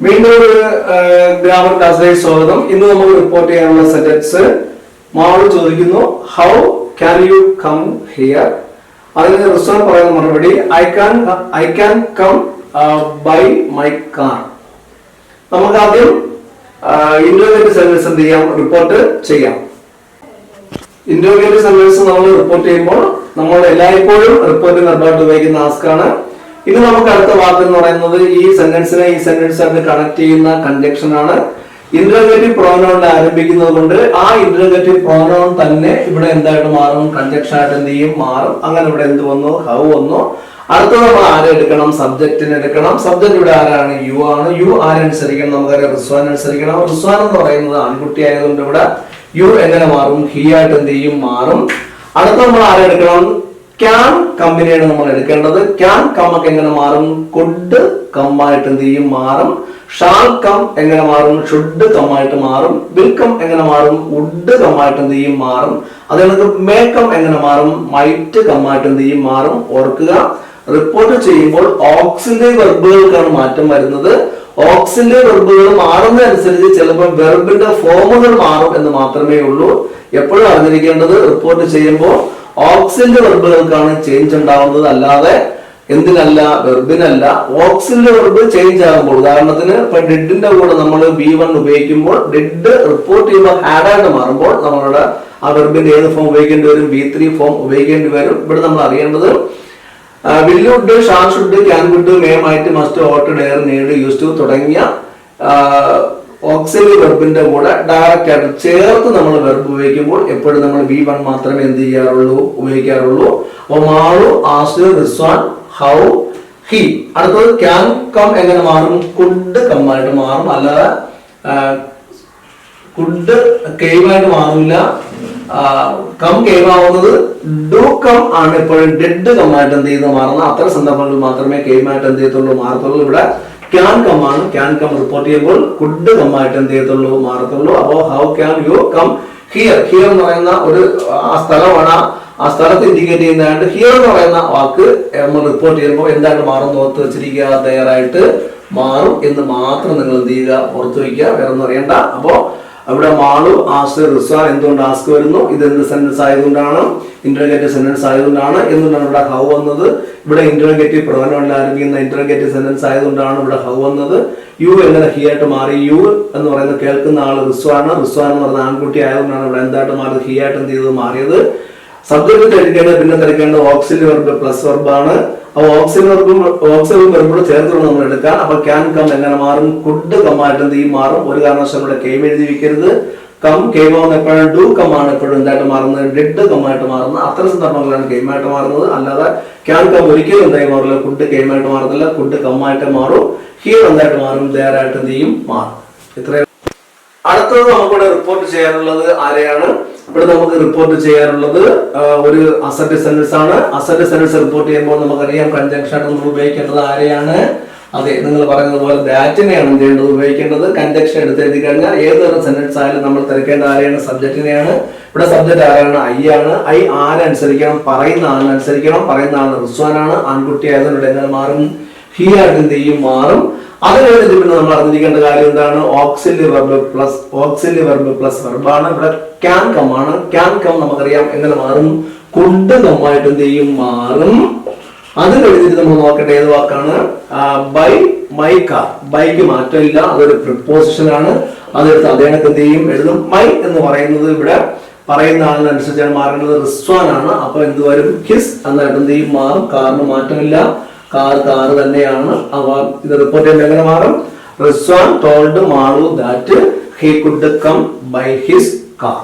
വീണ്ടും ഒരു ഗ്രാമർ ക്ലാസ്സിലേക്ക് സ്വാഗതം. ഇന്ന് നമുക്ക് റിപ്പോർട്ട് ചെയ്യാനുള്ള സെന്റൻസ് മാളു ചോദിക്കുന്നു, how can you come here? അതിന് റിസ്വാൻ പറയുന്ന മറുപടി, I can come by my car. നമുക്ക് ആദ്യം ഇന്റർഗേറ്റീവ് സെന്റൻസ് എന്ത് ചെയ്യാം, റിപ്പോർട്ട് ചെയ്യാം. ഇന്റർഗേറ്റീവ് സെന്റൻസ് നമ്മൾ റിപ്പോർട്ട് ചെയ്യുമ്പോൾ നമ്മൾ എല്ലായ്പ്പോഴും റിപ്പോർട്ട് നിർബന്ധമായിട്ട് ഉപയോഗിക്കുന്ന ആസ്ക് ആണ്. ഇനി നമുക്ക് അടുത്ത വാക്ക് എന്ന് പറയുന്നത് ഈ സെന്റൻസായിട്ട് കണക്ട് ചെയ്യുന്ന കൺജക്ഷൻ ആണ്. ഇന്റർഗേറ്റീവ് പ്രോനൗണിൽ ആരംഭിക്കുന്നത് കൊണ്ട് ആ ഇന്റർഗേറ്റീവ് പ്രോനൗൺ തന്നെ ഇവിടെ എന്തായിട്ട് മാറും, കൺജക്ഷൻ ആയിട്ട് എന്ത് ചെയ്യും, മാറും. അങ്ങനെ ഇവിടെ എന്ത് വന്നു, ഹൗ വന്നു. അടുത്തത് നമ്മൾ ആരെ എടുക്കണം, സബ്ജക്റ്റിന് എടുക്കണം. സബ്ജക്ട് ഇവിടെ ആരാണ്, യു ആണ്. യു ആരനുസരിക്കണം, നമുക്കറിയാം റിസ്വാൻ അനുസരിക്കണം. റിസ്വാൻ എന്ന് പറയുന്നത് ആൺകുട്ടി ആയതുകൊണ്ട് ഇവിടെ യു എങ്ങനെ മാറും, ഹി ആയിട്ട് എന്ത് ചെയ്യും, മാറും. അടുത്ത നമ്മൾ ആരെടുക്കണം, ക്യാൻ കമ്മിനെയാണ് നമ്മൾ എടുക്കേണ്ടത്. ക്യാൻ കം ഒക്കെ എങ്ങനെ മാറും, കുഡ് കം ആയിട്ട് എന്ത് ചെയ്യും, മാറും. ഷാൾ കം എങ്ങനെ മാറും, ഷുഡ് കം ആയിട്ട് മാറും. വിൽ കം എങ്ങനെ മാറും, വുഡ് കം ആയിട്ട് എന്ത് ചെയ്യും, മാറും. അതുകൊണ്ട് മേ കം എങ്ങനെ മാറും, മൈറ്റ് കം ആയിട്ട് എന്ത് ചെയ്യും, മാറും. ഓർക്കുക, റിപ്പോർട്ട് ചെയ്യുമ്പോൾ ഓക്സിലറി വെർബുകൾക്കാണ് മാറ്റം വരുന്നത്. ഓക്സിലറി വെർബുകൾ മാറുന്നതനുസരിച്ച് ചിലപ്പോൾ വെർബിന്റെ ഫോമുകൾ മാറും എന്ന് മാത്രമേ ഉള്ളൂ. എപ്പോഴും അറിഞ്ഞിരിക്കേണ്ടത്, റിപ്പോർട്ട് ചെയ്യുമ്പോൾ ഓക്സിലറി വെർബുകൾക്കാണ് ചേഞ്ച് ഉണ്ടാവുന്നത്, അല്ലാതെ എന്തിനല്ല, വെർബിനല്ല. ഓക്സിലറി വെർബ് ചേഞ്ച് ആകുമ്പോൾ, ഉദാഹരണത്തിന് ഇപ്പൊ ഡിഡിന്റെ കൂടെ നമ്മൾ V1 ഉപയോഗിക്കുമ്പോൾ ഡിഡ് റിപ്പോർട്ട് ചെയ്യുമ്പോൾ ഹാഡ് ആയിട്ട് മാറുമ്പോൾ നമ്മളുടെ ആ വെർബിന്റെ ഏത് ഫോം ഉപയോഗിക്കേണ്ടി വരും, V3 ഫോം ഉപയോഗിക്കേണ്ടി വരും. ഇവിടെ നമ്മൾ അറിയേണ്ടത് will would, shall should, can would, may might, must, ought, dare, need, use to തുടങ്ങിയ ഓക്സിലറി വെർബിന്റെ കൂടെ ഡയറക്റ്റ് ആയിട്ട് ചേർത്ത് നമ്മൾ വെർബ് ഉപയോഗിക്കുമ്പോൾ എപ്പോഴും നമ്മൾ V1 മാത്രമേ എന്ത് ചെയ്യാറുള്ളൂ, ഉപയോഗിക്കാറുള്ളൂ. അപ്പൊ Malu, ask, Rizwan, how, he. അടുത്തത് ക്യാൻ കം എങ്ങനെ മാറും, കുഡ് കം ആയിട്ട് മാറും. അല്ലാതെ കുഡ് കെയിമായിട്ട് മാറില്ല. കം കെയിമാവുന്നത് ഡു കം ആണ്. എപ്പോഴും ഡെഡ് കം ആയിട്ട് എന്ത് ചെയ്യുന്നത്, മാറുന്ന അത്തരം സന്ദർഭങ്ങളിൽ മാത്രമേ കെയിമായിട്ട് എന്ത് ചെയ്യത്തുള്ളൂ, മാറത്തുള്ളൂ. ഇവിടെ ക്യാൻ കം ആണ്. ക്യാൻ കം റിപ്പോർട്ട് ചെയ്യുമ്പോൾ കുഡ് കം ആയിട്ട് എന്ത് ചെയ്യത്തുള്ളൂ, മാറത്തുള്ളൂ. അപ്പോ how can you come here. Here എന്ന് പറയുന്ന ഒരു ആ സ്ഥലമാണ്, ആ സ്ഥലത്ത് ഇൻഡിക്കേറ്റ് ചെയ്യുന്നതായിട്ട് ഹിയർ എന്ന് പറയുന്ന വാക്ക് നമ്മൾ റിപ്പോർട്ട് ചെയ്യുമ്പോൾ എന്തായിട്ട് മാറും, ഓർത്ത് വെച്ചിരിക്കുക, തയ്യാറായിട്ട് മാറും എന്ന് മാത്രം നിങ്ങൾ എന്ത് ചെയ്യുക, ഓർത്ത് വയ്ക്കുക, വേറെ ഒന്നും അറിയണ്ട. അപ്പോ അവിടെ മാളു, ആസ്ക്, റിസ്വാൻ. എന്തുകൊണ്ട് ആസ്ക് വരുന്നു, ഇത് എന്ത് സെന്റൻസ് ആയതുകൊണ്ടാണ്, ഇന്റർഗേറ്റീവ് സെന്റൻസ് ആയതുകൊണ്ടാണ്. എന്തുകൊണ്ടാണ് ഇവിടെ ഹൗ വന്നത്, ഇവിടെ ഇന്റർഗേറ്റീവ് പ്രൊനൗണിൽ ആരംഭിക്കുന്ന ഇന്റർഗേറ്റീവ് സെന്റൻസ് ആയതുകൊണ്ടാണ് ഇവിടെ ഹൗ വന്നത്. യു എങ്ങനെ ഹി ആയിട്ട് മാറി, യു എന്ന് പറയുന്നത് കേൾക്കുന്ന ആള് റിസ്വാൻ. റിസ്വാൻ എന്ന് പറയുന്ന ആൺകുട്ടി ആയതുകൊണ്ടാണ് ഇവിടെ എന്തായിട്ട് മാറിയത്, ഹി ആയിട്ട് എന്ത് ചെയ്തത്, മാറിയത്. സബ്ജക്ട് തിരക്കേണ്ടത് പിന്നെ തിരക്കേണ്ടത് ഓക്സിലറി വെർബ് പ്ലസ് വെർബാണ്. അപ്പൊ ഓക്സിലറി വെർബോട് ചേർത്തുകൊണ്ട് നമ്മൾ എടുക്കാൻ. അപ്പൊ ക്യാൻ കം എങ്ങനെ മാറും, കുഡ് കം ആയിട്ട് എന്ത് ചെയ്യും, മാറും. ഒരു കാരണവശാലും ഇവിടെ കെയിം എഴുതി വെക്കരുത്. കം കെയിമാവുന്ന എപ്പോഴും ഡു കം ആണ് എപ്പോഴും എന്തായിട്ട് മാറുന്നത്, ഡിഡ് കം ആയിട്ട് മാറുന്നത്. അത്തരം സന്ദർഭങ്ങളാണ് കെയിമായിട്ട് മാറുന്നത്. അല്ലാതെ ക്യാൻ കം ഒരിക്കലും എന്തായി മാറില്ല, കുഡ് കെയിമായിട്ട് മാറത്തില്ല. കുഡ് കം ആയിട്ട് മാറും. ഹിയർ എന്തായിട്ട് മാറും, ദേർ ആയിട്ട് എന്ത് ചെയ്യും, മാറും. ഇത്രയും. അടുത്തത് നമുക്കിവിടെ റിപ്പോർട്ട് ചെയ്യാനുള്ളത് ആരെയാണ്, ഇവിടെ നമുക്ക് റിപ്പോർട്ട് ചെയ്യാനുള്ളത് ഒരു അസറ്റ് സെന്റൻസ് ആണ്. അസറ്റ് സെന്റൻസ് റിപ്പോർട്ട് ചെയ്യുമ്പോൾ നമുക്കറിയാം കൺജങ്ഷൻ ആയിട്ട് നമ്മൾ ഉപയോഗിക്കേണ്ടത് ആരെയാണ്, അതെ നിങ്ങൾ പറയുന്നത് പോലെ ദാറ്റിനെയാണ് എന്ത് ചെയ്യേണ്ടത്, ഉപയോഗിക്കേണ്ടത്. കൺജങ്ഷൻ എടുത്ത് എഴുതി കഴിഞ്ഞാൽ ഏതൊരു സെന്റൻസ് ആയാലും നമ്മൾ തിരക്കേണ്ട ആരെയാണ്, സബ്ജക്റ്റിനെയാണ്. ഇവിടെ സബ്ജക്റ്റ് ആരാണ്, ഐ ആണ്. ഐ ആരനുസരിക്കണം, പറയുന്ന ആളിനനുസരിക്കണം. പറയുന്ന ആൾ റിസ്വാനാണ്, ആൺകുട്ടി ആയതുകൊണ്ട് ഇവിടെ എങ്ങനെ മാറും, ഹി ആയിട്ട് എന്ത് ചെയ്യും, മാറും. അത് കഴിഞ്ഞിട്ട് പിന്നെ നമ്മൾ അറിഞ്ഞിരിക്കേണ്ട കാര്യം എന്താണ്, ഓക്സിലറി വെർബ് പ്ലസ് വെർബാണ്. ഇവിടെ ക്യാൻ കം ആണ്. ക്യാൻ കം നമുക്കറിയാം എങ്ങനെ മാറും, കുഡ് കം ആയിട്ട് എന്ത് ചെയ്യും, മാറും. അത് കഴിഞ്ഞിട്ട് നമ്മൾ നോക്കേണ്ട ഏത് വാക്കാണ്, ബൈ മൈ കാർ. ബൈക്ക് മാറ്റമില്ല, അതൊരു പ്രിപ്പോസിഷൻ ആണ്. അതെടുത്ത് അദ്ദേഹം എന്ത് ചെയ്യും, എഴുതും. മൈ എന്ന് പറയുന്നത് ഇവിടെ പറയുന്ന ആളിനനുസരിച്ചാണ് മാറേണ്ടത്, റിസ്വാൻ ആണ്. അപ്പൊ എന്ത് വരും, ഹിസ് എന്നായിട്ട് എന്ത് ചെയ്യും, മാറും. കാറിന് മാറ്റമില്ല, കാർ തന്നെയാണ്. അപ്പൊ ഇത് റിപ്പോർട്ട് ചെയ്യുമ്പോൾ എങ്ങനെ മാറും, Rizwan told Malu that he could come by his car.